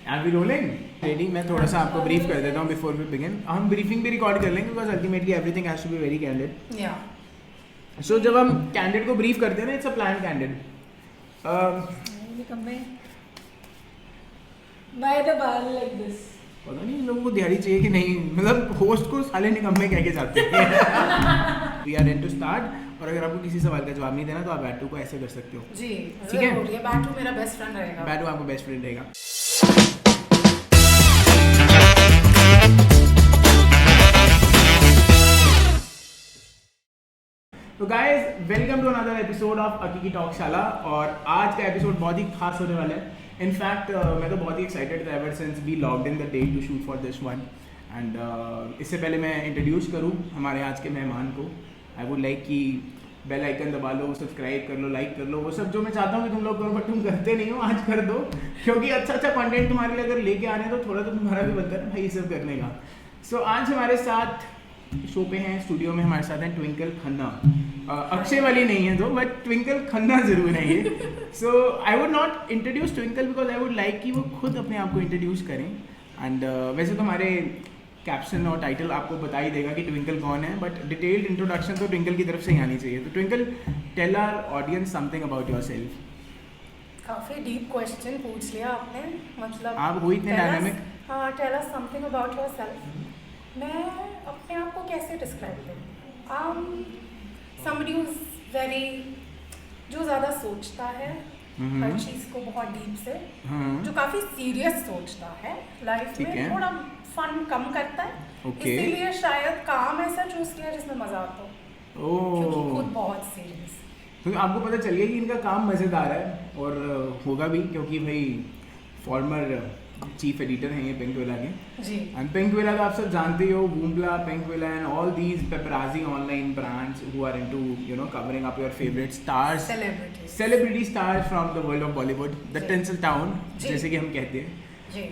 Are we rolling? Ready? मैं थोड़ा सा आपको ब्रीफ कर देता हूँ before we begin. हम ब्रीफिंग भी रिकॉर्ड कर लेंगे because ultimately everything has to be very candid. Yeah. So जब हम कैंडिड को ब्रीफ करते हैं ना, it's a planned candid. By the bar like this. पता नहीं इन लोगों को दिहाड़ी चाहिए कि नहीं, मतलब होस्ट को साले निकम्मे कह के जाते हैं. We are ready to start. और अगर आपको किसी सवाल का जवाब नहीं देना तो आप बैटू को ऐसे कर सकते हो. जी. ठीक है? ये बैटू मेरा बेस्ट फ्रेंड रहेगा. बैटू आपको बेस्ट फ्रेंड रहेगा. तो guys welcome to another episode of Aki की टॉकशाला. और आज का एपिसोड बहुत ही खास होने वाला है. इनफैक्ट मैं तो बहुत ही एक्साइटेड था ever since we logged in the day to shoot for this one. And इससे पहले मैं इंट्रोड्यूस करूं हमारे आज के मेहमान को. आई वुड लाइक कि बेल आइकन दबा लो, सब्सक्राइब कर लो, लाइक कर लो, वो सब जो मैं चाहता हूँ कि तुम लोग करो, बट तुम करते नहीं हो. आज कर दो क्योंकि अच्छा अच्छा कंटेंट तुम्हारे लिए अगर लेके आने तो थोड़ा तो तुम्हारा भी बनता है ना भाई ये सब करने का. सो आज हमारे साथ शो पे हैं, स्टूडियो में हमारे साथ हैं ट्विंकल खन्ना. अक्षय वाली नहीं है तो, बट ट्विंकल खन्ना जरूर है ये. So I would not introduce Twinkle because I would like कि वो खुद अपने आप को इंट्रोड्यूस करें. एंड वैसे तो हमारे कैप्शन और टाइटल आपको बता ही देगा कि ट्विंकल कौन है, बट डिटेल्ड इंट्रोडक्शन तो ट्विंकल की तरफ से ही आनी चाहिए. तो Twinkle, tell our audience something about yourself. काफी डीप क्वेश्चन पूछ लिया आपने. मतलब आप हो इतने डायनामिक. हाँ, tell us something about yourself. मैं अपने आप को कैसे डिस्क्राइब करूँ? somebody who's very, जो ज़्यादा सोचता है हर चीज़ को बहुत डीप से, जो काफ़ी सीरियस सोचता है लाइफ में, थोड़ा फन कम करता है. इसीलिए शायद काम ऐसा चूज किया जिसमें मजा आता हो, क्योंकि खुद बहुत सीरियस. तो आपको पता चल गया कि इनका काम मज़ेदार है और होगा भी, क्योंकि भाई फॉर्मर चीफ एडिटर हैं ये पिंकविला के जी. एंड पिंकविला तो आप सब जानते ही हो, Voompla, Pinkvilla and all these paparazzi online brands who are into you know covering up your favourite stars, celebrity stars from the world of Bollywood, the tinsel town जैसे कि हम कहते हैं.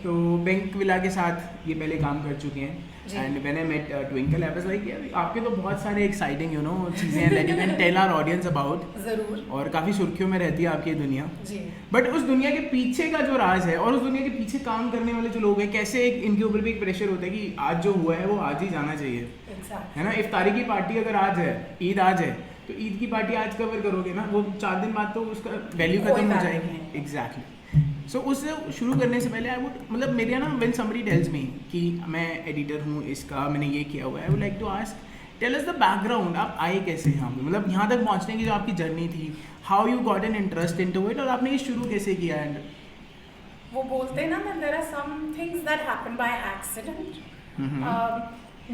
तो पिंकविला के साथ ये पहले काम कर चुके हैं. एंड मैंने met Twinkle, I was like आपके तो बहुत सारे एक्साइटिंग यू नो चीज़ें हैं that you can tell our audience about. जरूर. और काफ़ी सुर्खियों में रहती है आपकी ये दुनिया. जी. बट उस दुनिया के पीछे का जो राज है और उस दुनिया के पीछे काम करने वाले जो लोग हैं, कैसे एक इनके ऊपर भी एक प्रेशर होता है कि आज जो हुआ है वो आज ही जाना चाहिए. exactly. है ना. इफ्तारी की पार्टी अगर आज है, ईद आज है, तो ईद की पार्टी आज कवर करोगे ना, वो 4 दिन बाद तो उसका वैल्यू खत्म हो जाएगी. एग्जैक्टली. सो उससे शुरू करने से पहले आई वुड, मतलब मेरे यहाँ ना व्हेन समबडी टेल्स मी कि मैं एडिटर हूँ इसका, मैंने ये किया हुआ है, I would like to ask tell us the background. आप आए कैसे यहाँ पे, मतलब यहाँ तक पहुँचने की जो आपकी जर्नी थी, how you got an interest into it, और आपने ये शुरू कैसे किया. एंड वो बोलते हैं ना that there are some things that happen by accident.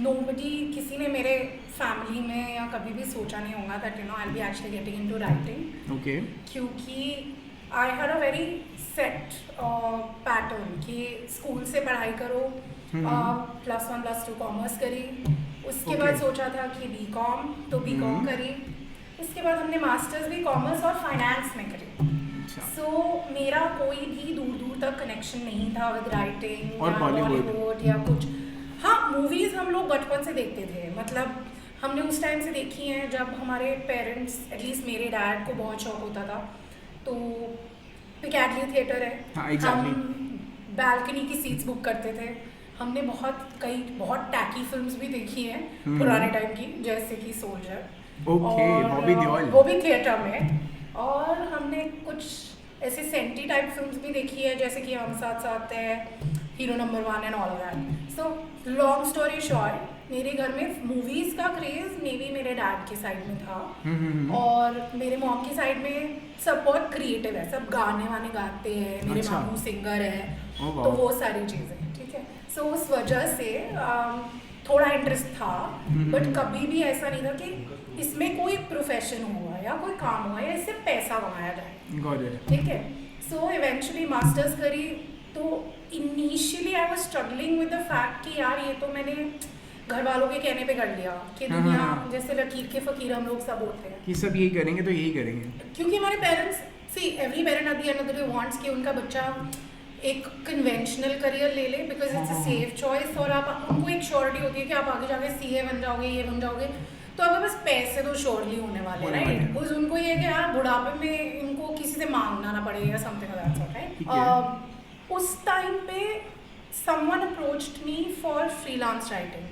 Nobody, किसी ने मेरे फैमिली में या कभी भी सोचा नहीं होगा that you know I'll be actually getting into writing. Okay. क्योंकि I had a very set pattern कि स्कूल से पढ़ाई करो, +1 +2 कॉमर्स करी, उसके बाद सोचा था कि बीकॉम, तो बीकॉम करी, उसके बाद हमने मास्टर्स भी कॉमर्स और फाइनेंस में करी. सो मेरा कोई भी दूर दूर तक कनेक्शन नहीं था विद राइटिंग या बॉलीवुड या कुछ. हाँ, मूवीज़ हम लोग बचपन से देखते थे, मतलब हमने उस टाइम से देखी हैं जब हमारे पेरेंट्स, एटलीस्ट मेरे डैड को बहुत शौक होता था. तो पिकैडली थिएटर है. हाँ, exactly. हम बैल्कनी की सीट्स बुक करते थे. हमने बहुत टैकी फिल्म्स भी देखी हैं पुराने टाइम की, जैसे कि सोल्जर. वो भी थिएटर में. और हमने कुछ ऐसे सेंटी टाइप फिल्म्स भी देखी है, जैसे कि हम साथ साथ है, hero number 1 and all that. So long story short, मेरे घर में मूवीज़ का क्रेज़ मे बी मेरे डैड के साइड में था. और मेरे मॉम की साइड में सब बहुत क्रिएटिव है, सब गाने वाने गाते हैं, मेरे मामू सिंगर है. तो वो सारी चीज़ें, ठीक है. सो उस वजह से थोड़ा इंटरेस्ट था, बट कभी भी ऐसा नहीं था कि इसमें कोई प्रोफेशन हुआ या कोई काम हुआ या इससे पैसा कमाया जाए. ठीक है. सो इवेंचुअली मास्टर्स करी. तो initially I was struggling with the fact कि यार ये तो मैंने घर वालों के कहने पे कर लिया कि दुनिया जैसे लकीर के फकीर हम लोग सब होते हैं कि सब यही करेंगे तो यही करेंगे. क्योंकि हमारे parents, see every parent at the end of the day wants कि उनका बच्चा एक कन्वेंशनल करियर ले ले because it's a safe choice. और आप उनको एक श्योरिटी होती है कि आप आगे जाके सीए बन जाओगे, ये बन जाओगे, तो आपके पास पैसे तो श्योरली होने वाले हैं, राइट. उस उनको ये कि यार बुढ़ापे में इनको किसी से मांगना ना पड़े या समथिंग दैट सॉर्ट, राइट. उस टाइम पे someone approached me for freelance writing.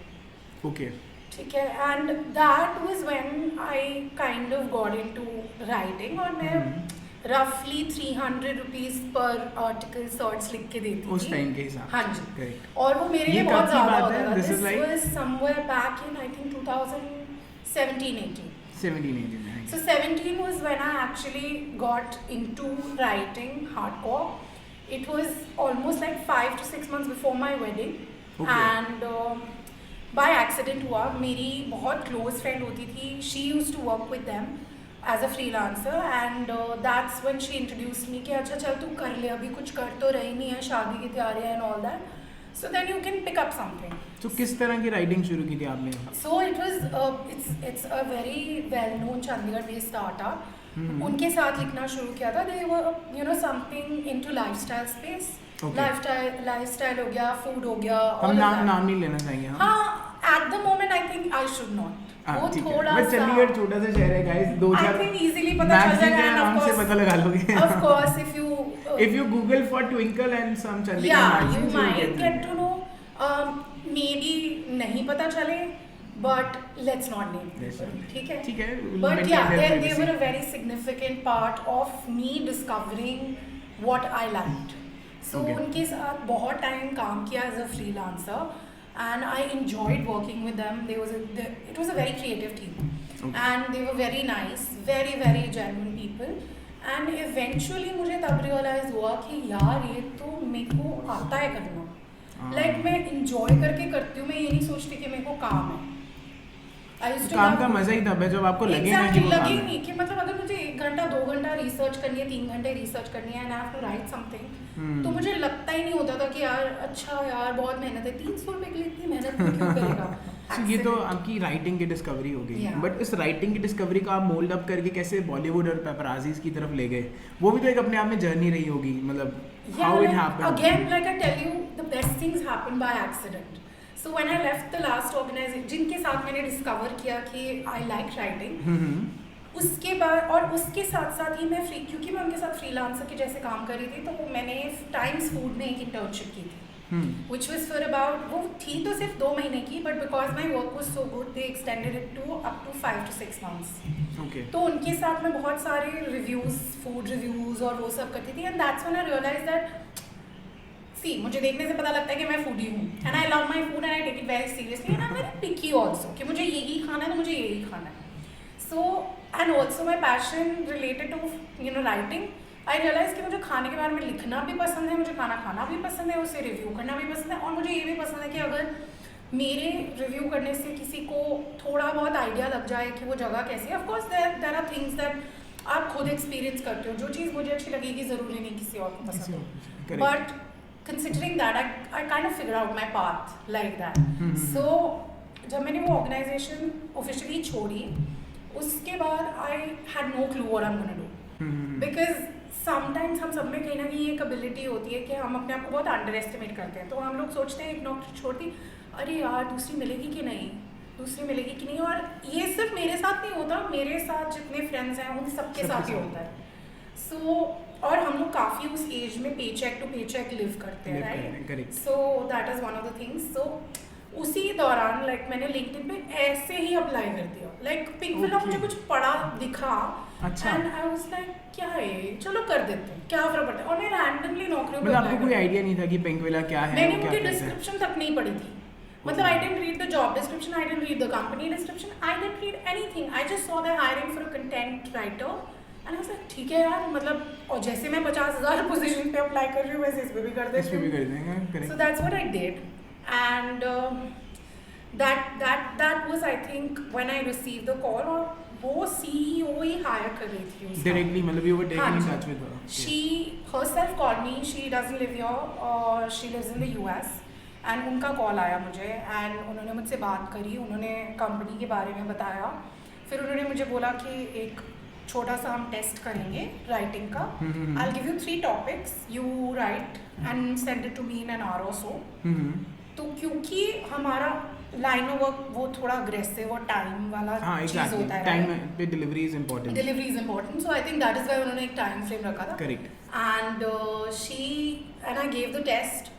Okay. ठीक है, and that was when I kind of got into writing और मैं roughly 300 rupees per article sorts लिख के देती थी उस टाइम के हिसाब। हाँ जी। Correct. और वो मेरे लिए बहुत ज़्यादा होता था। This was somewhere back in I think 2017-18. 17-18. So 17 was when I actually got into writing hardcore. It was almost like 5 to 6 months before my wedding. Okay. And by accident हुआ, मेरी बहुत close friend होती थी. She used to work with them as a freelancer, and that's when she introduced me कि अच्छा चल तू कर ले, अभी कुछ कर तो रही नहीं है, शादी की तैयारियां and all that. So then you can pick up something. So किस तरह की writing शुरू की थी आपने? So it was it's a very well known Chandigarh based startup. उनके साथ लिखना शुरू किया था. They were something into lifestyle space. Okay. Lifestyle हो गया, food हो गया. हम नाम नहीं लेना चाहेंगे. हाँ, at the moment I think I should not. वो थोड़ा सा चंडीगढ़ छोटा सा शहर है guys, 2-4 I think easily पता चल जाएगा and नाम से पता लगा लोगे. Of course, if you Google for Twinkle and some Chandigarh yeah, you might get to know. Maybe नहीं पता चले, but let's not name people. ठीक है. But yeah, they were a very significant part of me discovering what I liked. So उनके साथ बहुत time काम किया as a freelancer, and I enjoyed working with them. It was a very creative team, and they were very nice, very very genuine people. And eventually मुझे तब realize हुआ कि यार ये तो मेरे को आता है करना. Like मैं enjoy करके करती हूँ, मैं ये नहीं सोचती कि मेरे को काम है. काम का मजा ही तब है जब आपको लगे ना कि वो काम है. लगे नहीं कि मतलब अगर मुझे 1 घंटा 2 घंटा रिसर्च करनी है, 3 घंटे रिसर्च करनी है, and I have to write something, तो मुझे लगता ही नहीं होता था कि यार अच्छा यार बहुत मेहनत है, 300 रुपए के लिए इतनी मेहनत क्यों करेगा. ये तो आपकी राइटिंग की डिस्कवरी हो गई. बट इस राइटिंग की डिस्कवरी को आप मोल्ड अप करके कैसे बॉलीवुड और पेपराजीज की तरफ ले गए? वो भी तो एक अपने आप में जर्नी रही होगी, मतलब how it happened. Again like I tell you, the best things happen by accident. So when I left the last organization, जिनके साथ मैंने डिस्कवर किया कि I like writing, उसके बाद और उसके साथ साथ ही मैं क्योंकि मैं उनके साथ फ्रीलांसर के जैसे काम कर रही थी, तो मैंने टाइम्स फूड में एक इंटर्नशिप की थी, which was for about, वो थी तो सिर्फ 2 महीने की, but because my work was so good, they extended it to up to 5 to 6 months. Okay. तो उनके साथ मैं बहुत सारे रिव्यूज, फूड रिव्यूज और वो सब करती थी, and that's when I realized that मुझे देखने से पता लगता है कि मैं फूडी हूँ, and I love my food and I take it very seriously, and I am very picky also कि मुझे यही खाना है तो मुझे यही खाना है. So and also my passion related to writing, I realize कि मुझे खाने के बारे में लिखना भी पसंद है, मुझे खाना खाना भी पसंद है, उसे रिव्यू करना भी पसंद है, और मुझे ये भी पसंद है कि अगर मेरे रिव्यू करने से किसी को थोड़ा बहुत आइडिया लग जाए कि वो जगह कैसी है. Of course there are things that आप खुद एक्सपीरियंस करते हो, जो चीज़ मुझे अच्छी लगेगी ज़रूरी नहीं किसी और को पसंद हो, but considering that I kind of figured out my path like that. So जब मैंने वो organization officially छोड़ी, उसके बाद I had no clue what I'm gonna do. Because sometimes हम सब में कहीं ना कहीं एक ability होती है कि हम अपने आप को बहुत underestimate करते हैं. तो हम लोग सोचते हैं एक नौकरी छोड़ती, अरे यार दूसरी मिलेगी कि नहीं, दूसरी मिलेगी कि नहीं. और ये सिर्फ मेरे साथ नहीं होता, मेरे साथ जितने friends हैं उन सबके साथ ही होता है. So और हम लोग काफ़ी उस एज में pay cheque to pay cheque live करते हैं, right. So that is one of the things. So उसी दौरान लाइक मैंने लिंक्डइन पे ऐसे ही अप्लाई कर दिया. लाइक पिंकविला मुझे कुछ पढ़ा दिखा, एंड आई वाज लाइक क्या है, चलो कर देते हैं, क्या फर्क पड़ता है. और मैं रैंडमली नौकरियों पे, आपको कोई आइडिया नहीं था कि पिंकविला क्या है? मैंने उनकी डिस्क्रिप्शन तक नहीं पढ़ी थी. मतलब I didn't read the job description, I didn't read the company description, I didn't read anything. I just saw they hiring for a content writer, and I was ठीक है यार, मतलब और जैसे मैं 50,000 पोजीशन पे अप्लाई कर रही हूँ वैसे इस पे भी कर देती हूँ. So that's what I did, and that was I think when I received the call, और वो CEO ही हायर कर रही थी उसका डायरेक्टली, मतलब you were taking in touch with her. She herself called me. She doesn't live here, और she lives in the US, and उनका call आया मुझे, and उन्होंने मुझसे बात करी, उन्होंने कंपनी के बारे में बताया. फिर उन्होंने मुझे बोला कि एक छोटा सा हम टेस्ट करेंगे राइटिंग का. I'll give you 3 topics, you write and send it to me in an hour or so. तो क्योंकि हमारा लाइन ऑफ वर्क वो थोड़ा अग्रेसिव और टाइम वाला चीज होता है, टाइम पे delivery is important. So I think that is why उन्होंने एक टाइम फ्रेम रखा था. Correct. And I gave the test,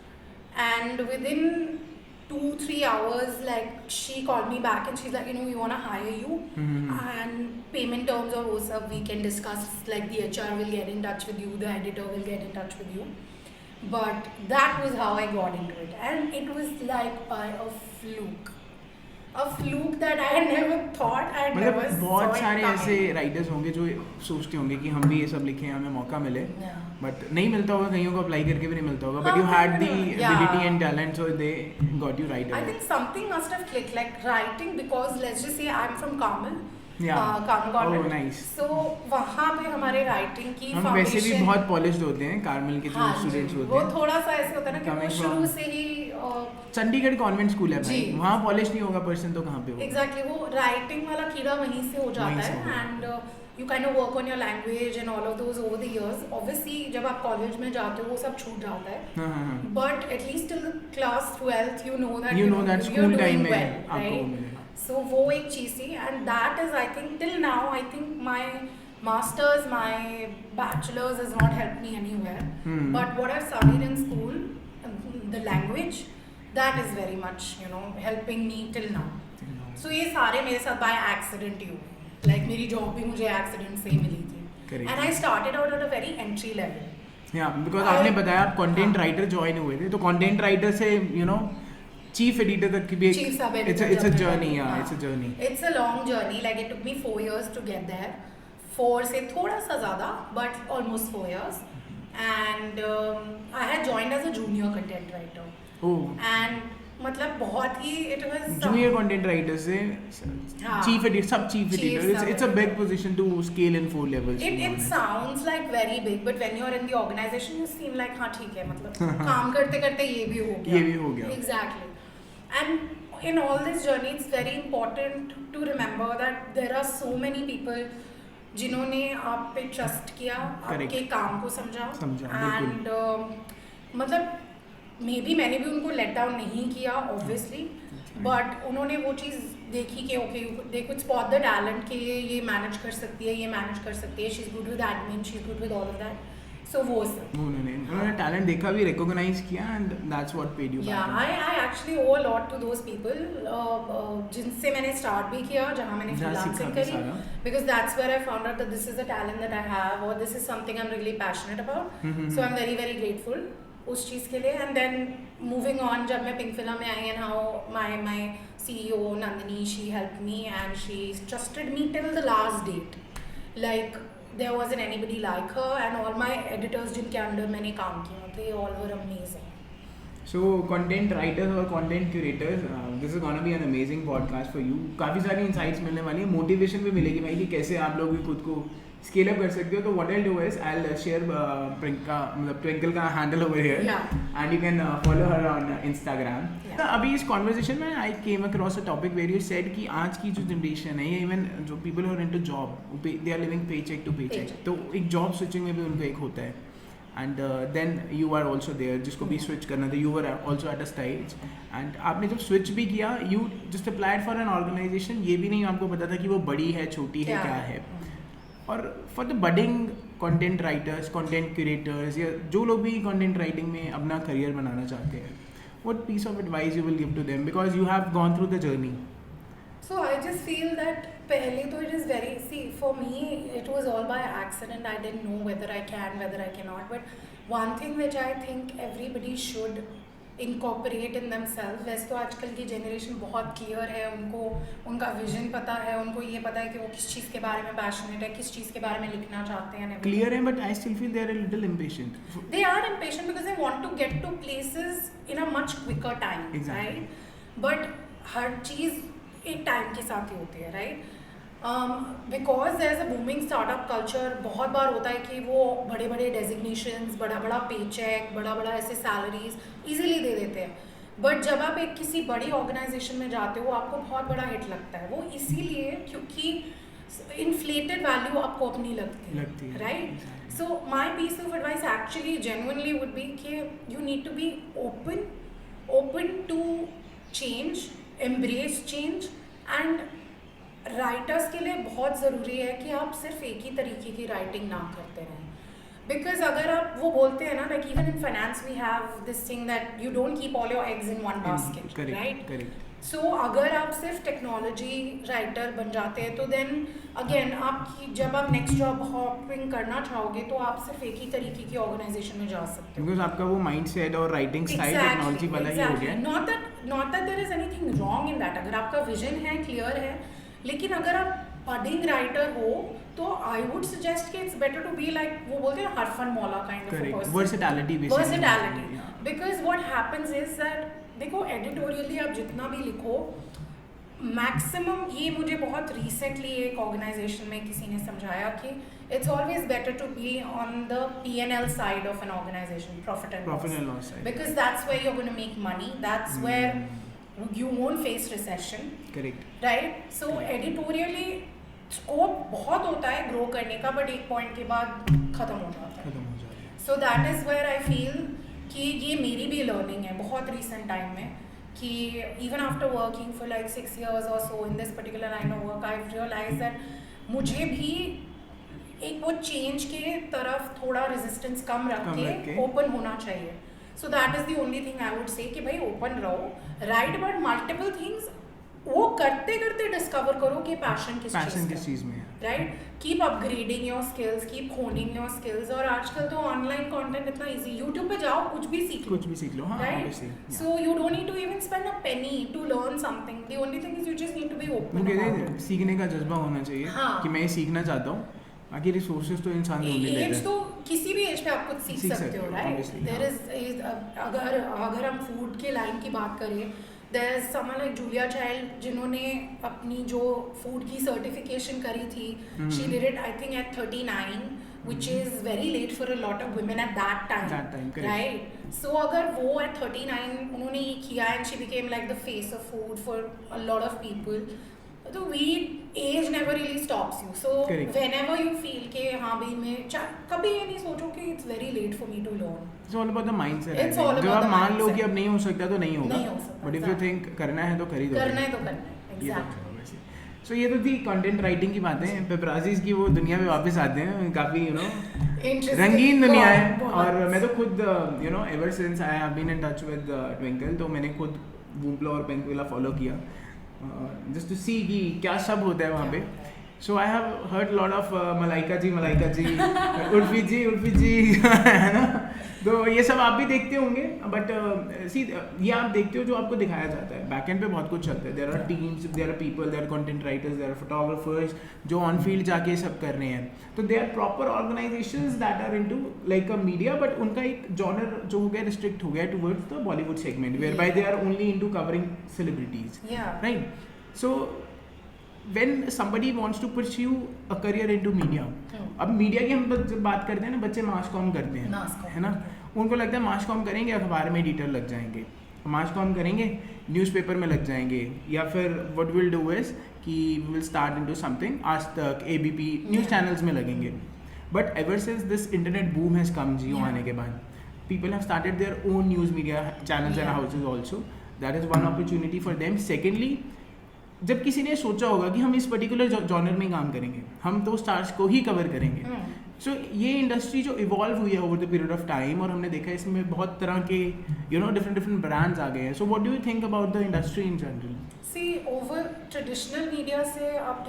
and within 2-3 hours, like she called me back and she's like, we want to hire you, and payment terms or wo sab we can discuss, like the HR will get in touch with you, the editor will get in touch with you. But that was how I got into it, and it was like by a fluke that I never thought I'd never saw it. बहुत सारे ऐसे writers होंगे जो सोचते होंगे कि हम भी ये सब लिखें, हमें मौका मिले, बट नहीं मिलता होगा, कईयों को अप्लाई करके भी नहीं मिलता होगा, but you had the ability and talent, so they got you right. I think something must have clicked, like writing, because let's just say I'm from Carmel. Oh, nice. So वहाँ पे हमारे writing की हम वैसे भी बहुत polished होते हैं कार्मेल के जो स्टूडेंट्स होते हैं, वो थोड़ा सा ऐसे होता है ना कि वो शुरू से ही चंडीगढ़ कॉन्वेंट स्कूल है भाई, वहाँ पॉलिश नहीं होगा पर्सन तो कहाँ पे होगा. एग्जैक्टली, वो राइटिंग वाला कीड़ा वहीं से हो जाता है, and you kind of work on your language and all of those over the years. Obviously जब आप कॉलेज में जाते हो वो सब छूट जाता है, but at least till class 12th you know that school time में आपको मिलेगा. So वो एक चीज़ थी, and that is, I think till now, I think my masters, my bachelors has not helped me anywhere, but what I've studied in school, the language, that is very much helping me till now. So ये सारे मेरे साथ by accident ही हुए. Like मेरी job भी मुझे accident से ही मिली थी, and I started out at a very entry level. Yeah, because आपने बताया आप कंटेंट राइटर ज्वाइन हुए थे, तो कंटेंट राइटर से चीफ एडिटर तक की भी it's a journey. It's a journey. It's a long journey. Like it took me 4 years to get there. 4 से थोड़ा सा ज़्यादा, but almost 4 years. And I had joined as a junior content writer. Oh. And मतलब बहुत ही it was junior content writer से chief editor, sub chief editor. It's a big position to scale in 4 levels. It sounds like very big, but when you're in the organization you seem like हाँ ठीक है, मतलब काम करते करते ये भी हो गया. Exactly. And in all this journey it's very important to remember that there are so many people जिन्होंने आप पे ट्रस्ट किया, आपके काम को समझा, and मतलब मे बी मैंने भी उनको लेट डाउन नहीं किया ऑब्वियसली, बट उन्होंने वो चीज़ देखी कि okay they could spot the talent कि ये मैनेज कर सकती है, ये मैनेज कर सकती है, she is good with admin, she is good with all of that. So वो सब उन्होंने टैलेंट देखा भी, रिकॉग्नाइज किया, and that's what paid you. या I actually owe a lot to those people जिनसे मैंने स्टार्ट भी किया, जहाँ मैंने फ्रीलांसिंग करी, because that's where I found out that this is a talent that I have, or this is something I'm really passionate about. So I'm very very grateful उस चीज़ के लिए. एंड देन मूविंग ऑन, जब मैं pink film में आई, and how my CEO Nandini, she help me and she trusted me till the last date. Like there wasn't anybody like her, and all my editors जिनके under मैंने काम किया, they all were amazing. So content writers और content curators, this is gonna be an amazing podcast for you. काफ़ी सारी insights मिलने वाली है, मोटिवेशन भी मिलेगी भाई कि कैसे आप लोग भी खुद को स्केल अप कर सकते हो. तो what I do is I will share Twinkle का handle over here, and you can follow her on Instagram. अभी इस कॉन्वर्सेशन में I came across a topic where you said कि आज की जो जनरेशन है, इवन जो people who are into job, they are living pay cheque to pay cheque, तो एक जॉब स्विचिंग में भी उनको एक होता है, and then you are also there जिसको भी स्विच करना था, you are also at a stage, and आपने जब स्विच भी किया, you just applied for an organization, ये भी नहीं आपको पता था कि वो बड़ी है, छोटी है, क्या है. और for the budding content writers, content curators, या जो लोग भी कंटेंट राइटिंग में अपना करियर बनाना चाहते हैं, what piece of advice you will give to them, because you have gone through the journey? So I just feel that पहले तो it is very, see for me it was all by accident. I didn't know whether I can, whether I cannot, but one thing which I think everybody should incorporate in themselves, वैसे तो आजकल की generation बहुत clear है, उनको उनका vision पता है, उनको ये पता है कि वो किस चीज़ के बारे में पैशनेट है, किस चीज़ के बारे में लिखना चाहते हैं. क्लियर है, but I still feel they are a little impatient. They are impatient because they want to get to places in a much quicker time, exactly. right? But हर चीज़ एक टाइम के साथ ही होती है, right? Because there is a booming startup culture. बहुत बार होता है कि वो बड़े बड़े डेजिग्नेशंस, बड़ा बड़ा पे चेक, बड़ा बड़ा ऐसे सैलरीज ईजिली दे देते हैं, बट जब आप एक किसी बड़ी ऑर्गेनाइजेशन में जाते हो आपको बहुत बड़ा हिट लगता है. वो इसीलिए क्योंकि इन्फ्लेटेड वैल्यू आपको अपनी लगती है, right? So my piece of advice actually genuinely would be कि you need to be open to change, embrace change. And writers के लिए बहुत ज़रूरी है कि आप सिर्फ एक ही तरीके की राइटिंग ना करते रहें. बिकॉज अगर आप वो बोलते हैं ना like even in finance we have this thing that you don't keep all your eggs in one basket, right? So अगर आप सिर्फ टेक्नोलॉजी राइटर बन जाते हैं तो देन अगेन आपकी जब आप नेक्स्ट जॉब हॉपिंग करना चाहोगे तो आप सिर्फ एक ही तरीके की ऑर्गेनाइजेशन में जा सकते हो, बिकॉज आपका वो माइंडसेट और राइटिंग स्टाइल टेक्नोलॉजी वाला ही हो गया। Not that there is anything wrong in that, अगर आपका विजन है, क्लियर है, लेकिन अगर आप बडिंग राइटर हो तो आई वुड सजेस्ट कि it's better to be like वो बोलते हैं हरफन मौला kind of a person, versatility, because what happens is that देखो एडिटोरियली आप जितना भी लिखो मैक्सिमम, ये मुझे बहुत रिसेंटली एक ऑर्गेनाइजेशन में किसी ने समझाया कि it's always better to be on the P&L side of an organization, profit and loss, because that's where you are gonna make money, that's where you won't face recession, correct, right? So editorially scope बहुत होता है grow करने का, but एक point के बाद खत्म हो जाता है। So that is where I feel कि ये मेरी भी लर्निंग है बहुत recent टाइम में कि even after working for like 6 years or so in this particular line of work, I've realized that मुझे भी एक वो चेंज के तरफ थोड़ा रेजिस्टेंस कम रख के ओपन होना चाहिए। So that is the only thing I would say कि भाई ओपन रहो, write about multiple things, वो करते करते डिस्कवर करो कि पैशन किस चीज़ में है, right? Keep upgrading your skills, keep honing your skills, और आजकल तो ऑनलाइन कंटेंट इतना इजी, यूट्यूब पे जाओ कुछ भी सीख लो, right? So you don't need to even spend a penny to learn something, the only thing is you just need to be open. सीखने का जज्बा होना चाहिए कि मैं सीखना चाहता हूँ, बाकी रिसोर्सेज तो इंसान ढूंढ लेता है। एज तो किसी भी एज पे आप कुछ सीख सकते हो, राइट? देयर इज अगर हम फूड के लाइन की बात करें, there is someone like Julia Child जिन्होंने अपनी जो फूड की सर्टिफिकेशन करी थी, she did it I think at 39, which is very late for a lot of women at that time, right? So अगर वो at 39 उन्होंने ये किया and she became like the face of food for a lot of people, तो age never really stops you. So whenever you feel कि हाँ भाई मैं कभी ये नहीं सोचो कि it's very late for me to learn. It's all about the mindset. जब आप मान लो कि अब नहीं हो सकता तो नहीं होगा, but if you think करना है तो कर ही दो, करना है तो करना है, exactly. So ये तो थी कंटेंट राइटिंग की बातें। पेपराजीज की वो दुनिया में वापस आते हैं, काफ़ी रंगीन दुनिया है। और मैं तो खुद ever since I have been in touch with Twinkle, तो मैंने खुद वूम्पला और पेंकुला फॉलो किया जस्ट टू सी कि क्या सब होता है वहाँ पे। So I have heard lot of Malaika ji Urfi ji है ना, तो ये सब आप भी देखते होंगे, बट सी ये आप देखते हो जो आपको दिखाया जाता है, बैक एंड पे बहुत कुछ चलता है। There are teams, there are people, there are content writers, there are photographers जो ऑन फील्ड जाके सब कर रहे हैं, तो they are proper organizations that are into like a media, but उनका एक जॉनर जो हो गया रिस्ट्रिक्ट हो गया towards the Bollywood segment, whereby they are only into covering celebrities, right? So when somebody wants to pursue a career into media, अब media की हम जब बात करते हैं ना, बच्चे मास कॉम करते हैं, है ना, उनको लगता है मास कॉम करेंगे अखबार में एडिटर लग जाएंगे, मास कॉम करेंगे न्यूज़पेपर में लग जाएंगे, या फिर व्हाट विल डू इज कि will start into something, Aaj Tak, ABP news channels में लगेंगे। But ever since this internet boom has come, Jio आने के बाद, people have started their own news media channels and houses also, that is one opportunity for them. Secondly, जब किसी ने सोचा होगा कि हम इस पर्टिकुलर जॉनर में काम करेंगे, हम तो स्टार्स को ही कवर करेंगे, सो ये इंडस्ट्री जो इवॉल्व हुई है over the period of time, और हमने देखा है इसमें बहुत तरह के डिफरेंट ब्रांड्स आ गए हैं। So what do you think about the industry in general? See over traditional media से अब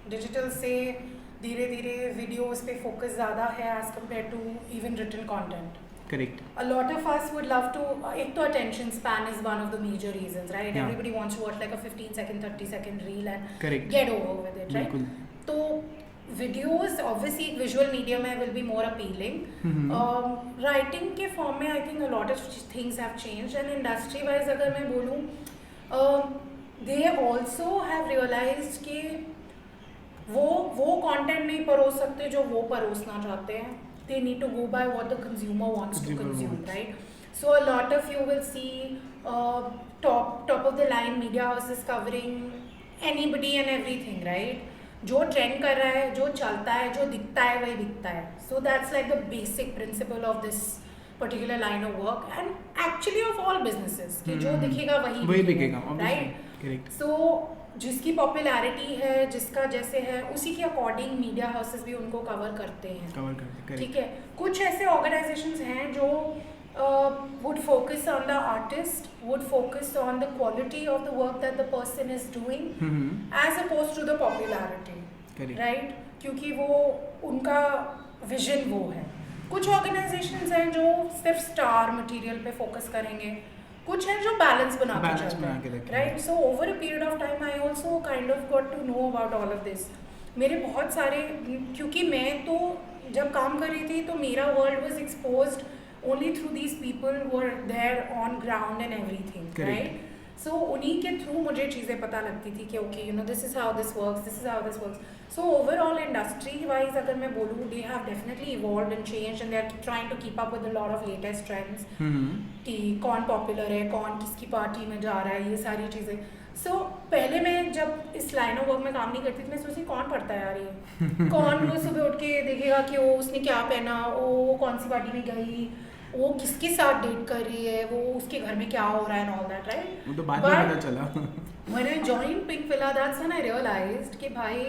डिजिटल से धीरे धीरे वीडियोस पे फोकस ज़्यादा है as compared to even written content. Correct. A lot of us would love to, ek to attention span is one of the major reasons, right? Yeah. Everybody wants to watch like a 15-second, 30-second reel and Correct. get over with it, right? So videos obviously visual medium will be more appealing. Writing के form में I think a lot of things have changed, and industry wise अगर मैं बोलूँ, they also have realized कि वो content नहीं परोस सकते जो वो परोसना चाहते हैं। They need to go by what the consumer wants to consume, right? So a lot of you will see top of the line media houses covering anybody and everything, right? जो trend कर रहा है, जो चलता है, जो दिखता है वही बिकता है. So that's like the basic principle of this particular line of work and actually of all businesses कि जो दिखेगा वही बिकेगा, right? करेक्ट. सो जिसकी पॉपुलैरिटी है, जिसका जैसे है, उसी के अकॉर्डिंग मीडिया हाउसेस भी उनको कवर करते हैं. ठीक है. कुछ ऐसे ऑर्गेनाइजेशंस हैं जो would focus on the artist, would focus on the quality of the work that the person is doing, as opposed to the popularity. Right? क्योंकि वो उनका विजन वो है. कुछ ऑर्गेनाइजेशंस हैं जो सिर्फ स्टार मटेरियल पे फोकस करेंगे, कुछ हैं जो बैलेंस बना के चलते हैं. Right. So over a period of time I also kind of got to know about all of this. मेरे बहुत सारे, क्योंकि मैं तो जब काम कर रही थी तो मेरा world was exposed only through these people who are there on ground and everything. Correct. Right? So उन्हीं के थ्रू मुझे चीज़ें पता लगती थी कि okay, you know, this is how this works. So overall industry wise अगर मैं बोलूँ, they have definitely evolved and changed and they are trying to keep up with a lot of latest trends. कि कौन popular है, कौन किसकी party में जा रहा है, ये सारी चीज़ें. So पहले मैं जब इस लाइन ऑफ वर्क में काम नहीं करती थी, मैं सोचती कौन पढ़ता है यार ये, कौन वो सुबह उठ के देखेगा कि वो उसने क्या पहना, वो कौन सी पार्टी में गई, वो किसके साथ डेट कर रही है, वो उसके घर में क्या हो रहा है, and all that, right? वो तो बाद में पता चला. When I joined Pink Villa, that's when I realized कि भाई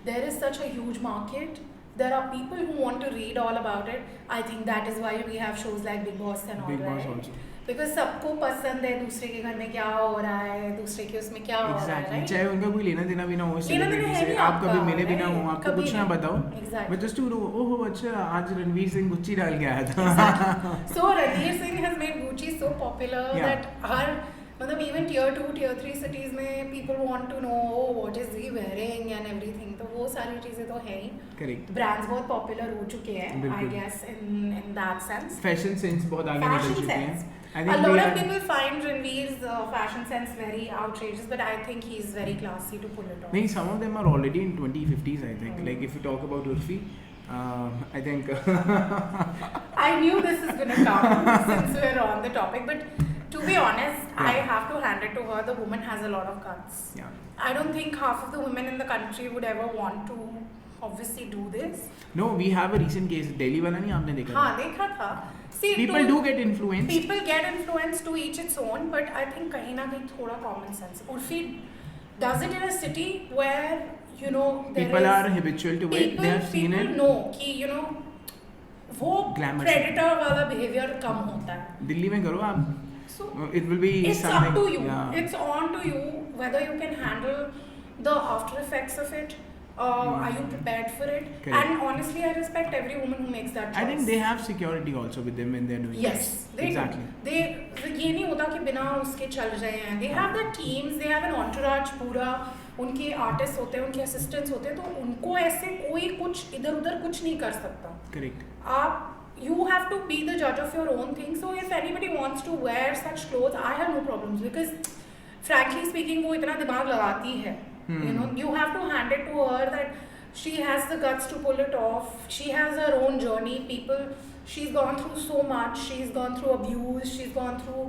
there is such a huge market. There are people who want to read all about it. I think that is why we have shows like Big Boss and all, Big right? Boss also. Because सबको पसंद है दूसरे के घर में क्या हो रहा है, दूसरे के उसमें क्या हो रहा है, right? चाहे उनका कोई लेना देना भी ना हो सेलिब्रिटी से, आप कभी मिले भी ना हो, आपको कुछ ना बताओ, बट जस्ट टू नो ओहो अच्छा आज रणवीर सिंह गुच्ची डाल के आया था. So Ranveer Singh has made Gucci so popular that our मतलब even tier 2, tier 3 cities में people want to know what is he wearing and everything. तो वो सारी चीजें तो है ही. Correct. Brands बहुत popular हो चुके हैं, I guess in that sense. Fashion sense बहुत आगे निकल चुके हैं. A lot of people find Ranveer's fashion sense very outrageous, but I think he's very classy to pull it off. नहीं, some of them are already in 2050s, I think. Like if you talk about Urfi, I think. I knew this is gonna come since we're on the topic, but to be honest, I have to hand it to her. The woman has a lot of guts. Yeah. I don't think half of the women in the country would ever want to obviously do this. No, we have a recent case. Delhi वाला नहीं आपने देखा? हाँ देखा था. See, people do get influenced. People get influenced to each its own, but I think कहीं ना कहीं थोड़ा common sense. Urfi does it in a city where you know people are habitual to it. They have seen it. People know कि you know वो predator वाला behavior कम होता है. दिल्ली में करो आप. So it will be it's something. up to you. Yeah. It's on to you whether you can handle the after effects of it. Are you prepared for it? Correct. And honestly, I respect every woman who makes that choice. I think they have security also with them when they're doing yes, this. Exactly. They ये नहीं होता कि बिना उसके चल रहे हैं. They have their teams, they have an entourage पूरा. उनके आर्टिस्ट होते हैं, उनके असिस्टेंट्स होते हैं, तो उनको ऐसे कोई कुछ इधर उधर कुछ नहीं कर सकता. Correct. आप you have to be the judge of your own thing. So if anybody wants to wear such clothes, I have no problems because frankly speaking वो इतना दिमाग लगाती है. You know, you have to hand it to her that she has the guts to pull it off. She has her own journey. She's gone through so much. She's gone through abuse. She's gone through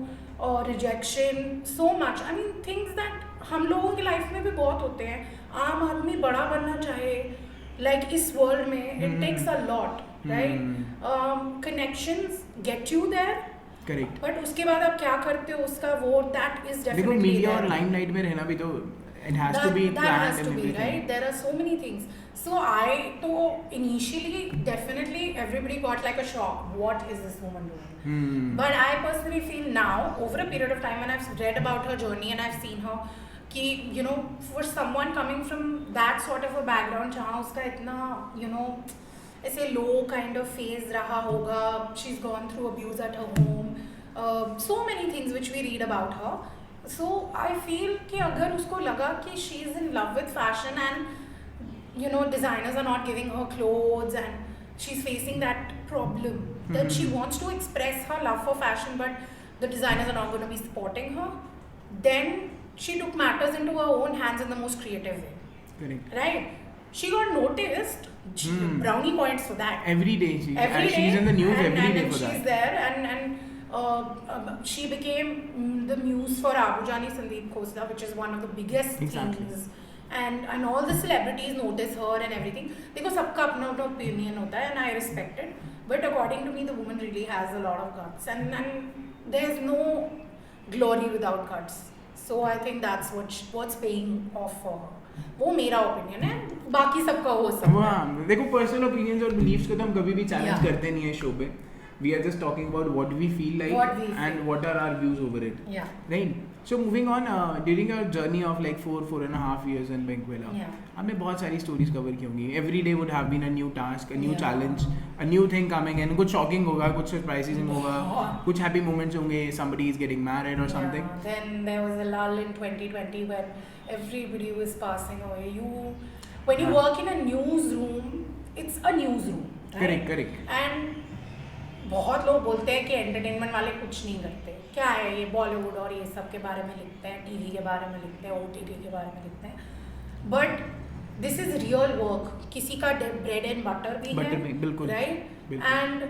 rejection. So much. I mean, things that हम लोगों की life में भी बहुत होते हैं. आम आदमी बड़ा बनना चाहे, like इस world में, it takes a lot, right? Connections get you there. Correct. But उसके बाद आप क्या करते हो उसका वो that is definitely. देखो मीडिया और लाइमलाइट में रहना भी तो it has to be that planned has to and be everything. right. There are so many things. So I to initially definitely everybody got like a shock. What is this woman doing? But I personally feel now over a period of time when I've read about her journey and I've seen her कि you know for someone coming from that sort of a background जहाँ उसका इतना you know ऐसे low kind of phase रहा होगा, she's gone through abuse at her home, so many things which we read about her. So I feel कि अगर उसको लगा कि she is in love with fashion and you know designers are not giving her clothes and she's facing that problem that she wants to express her love for fashion but the designers are not going to be supporting her, then she took matters into her own hands in the most creative way. Correct. Right? She got noticed. Brownie points for that. Every day she's in the news every day for that. She's there and she became the muse for Abujani Sandeep Khosla, which is one of the biggest things. And all the celebrities notice her and everything. Because सबका अपना अपना opinion होता है and I respect it. But according to me, the woman really has a lot of guts and there's no glory without guts. So I think that's what's paying off for her. वो मेरा opinion है, बाकी सबका हो सकता है. देखो personal opinions और बिलीफ्स को तो हम कभी भी चैलेंज करते नहीं है शो पे. We are just talking about what we feel like and what are our views over it. Yeah. Right. So moving on, during your journey of like 4.5 years in Benguela, आपने बहुत सारी stories cover की होंगी. Every day would have been a new task, a new challenge, a new thing coming in. कुछ shocking होगा, कुछ surprising होगा, कुछ happy moments होंगे. Somebody is getting married or something. Then there was a lull in 2020 when everybody was passing away. When you work in a newsroom, it's a newsroom. Right? Correct. And बहुत लोग बोलते हैं कि entertainment वाले कुछ नहीं करते. क्या है ये बॉलीवुड और ये सब के बारे में लिखते हैं, टीवी के बारे में लिखते हैं, OTT के बारे में लिखते हैं. But this is real work. किसी का ब्रेड एंड बटर भी है, राइट? एंड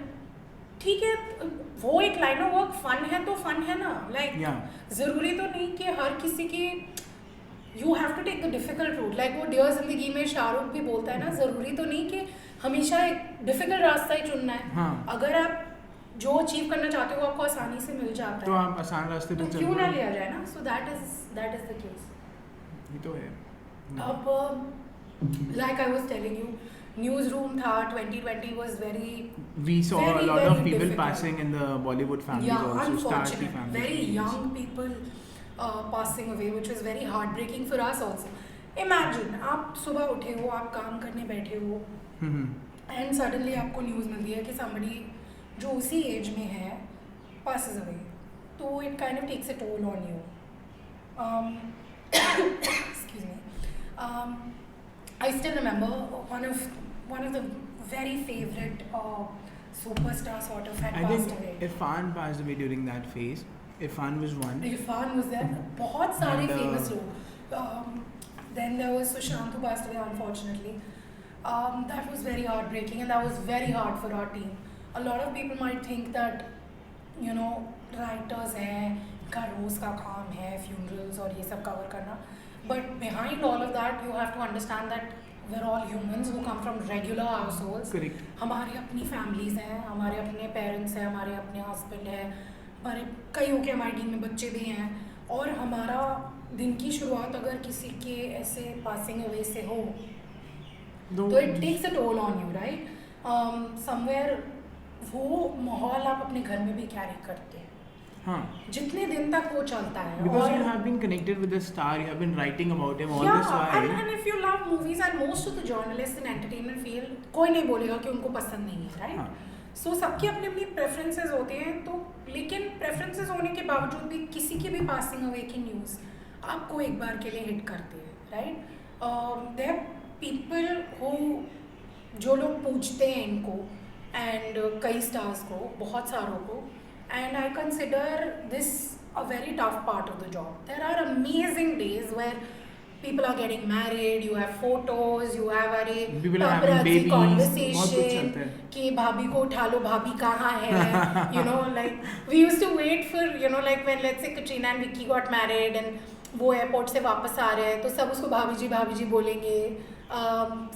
ठीक है, वो एक लाइन ऑफ वर्क फन है तो फन है ना. लाइक ज़रूरी तो नहीं कि हर किसी की you have to take the difficult route. Like वो डियर जिंदगी में शाहरुख भी बोलता है ना, ज़रूरी तो नहीं कि हमेशा एक डिफिकल्ट रास्ता ही चुनना है. अगर आप जो अचीव करना चाहते हो आपको आसानी से मिल जाता है, तो आप आसान रास्ते पे चल क्यों ना लिया जाए ना. So that is the case. ये तो है. अब like I was telling you, newsroom था 2020 was very, we saw very, a lot very of people difficult. passing in the Bollywood families also, star families, very young people passing away, which was very heartbreaking for us also. Imagine आप सुबह उठे हो, आप काम करने बैठे हो, and suddenly आपको न्यूज़ मिलती है कि somebody जो उसी एज में है passes away. तो it kind of takes a toll on you. Excuse me. I still remember one of the very favorite superstars sort of had passed away. Irfan passed away during that phase. Irfan was one. Irfan was there. बहुत सारे famous लोग. Then there was Sushant who passed away unfortunately. That was very heartbreaking and that was very hard for our team. A lot of people might think that, you know, writers हैं, इनका रोज़ का काम है funerals और ये सब cover करना. But behind all of that, you have to understand that we're all humans who come from regular households. Correct. हमारी अपनी families हैं, हमारे अपने parents हैं, हमारे अपने husband हैं, हमारे कईयों के हमारी टीम में बच्चे भी हैं. और हमारा दिन की शुरुआत अगर किसी के ऐसे passing away से हो, तो it takes a toll on you, right? Somewhere वो माहौल आप अपने घर में भी कैरी करते हैं. जितने दिन तक वो चलता है. Because you have been connected with the star, you have been writing about him all this while. And if you love movies and most of the journalists in entertainment field, कोई नहीं बोलेगा कि उनको पसंद नहीं है, right? So सबकी अपनी अपनी preferences होते हैं. तो लेकिन preferences होने के बावजूद भी किसी की भी passing away की news आपको एक बार के लिए hit करती है, right? There are people who जो लोग पूछते हैं इनको and कई stars को, बहुत सारों को, and I consider this a very tough part of the job. There are amazing days where people are getting married, you have photos, you have paparazzi conversation कि भाभी को उठा लो, भाभी कहाँ है, you know, like we used to wait for, you know, like when let's say Katrina and Vicky got married and वो airport से वापस आ रहे हैं तो सब उसको भाभी जी बोलेंगे.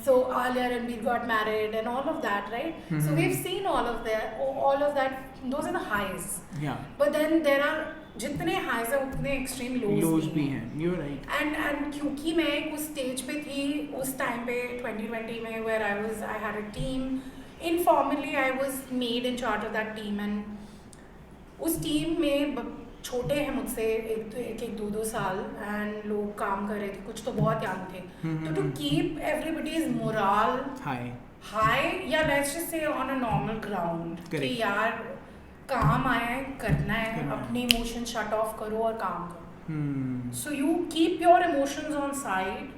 So Alia and Ranbir got married and all of that, right? So we've seen all of that. Those are the highs. Yeah. But then there are जितने highs हैं उतने extreme lows भी हैं. You're right. And क्योंकि मैं उस stage पे थी उस time पे 2020 में where I had a team. Informally I was made in charge of that team and उस team में छोटे हैं मुझसे एक 2 साल एंड लोग काम कर रहे थे, कुछ तो बहुत यंग थे. तो to keep everybody's morale high या let's just say on a normal ground कि यार काम आया है करना है, अपने इमोशन शट ऑफ करो और काम करो. So you keep your emotions on side,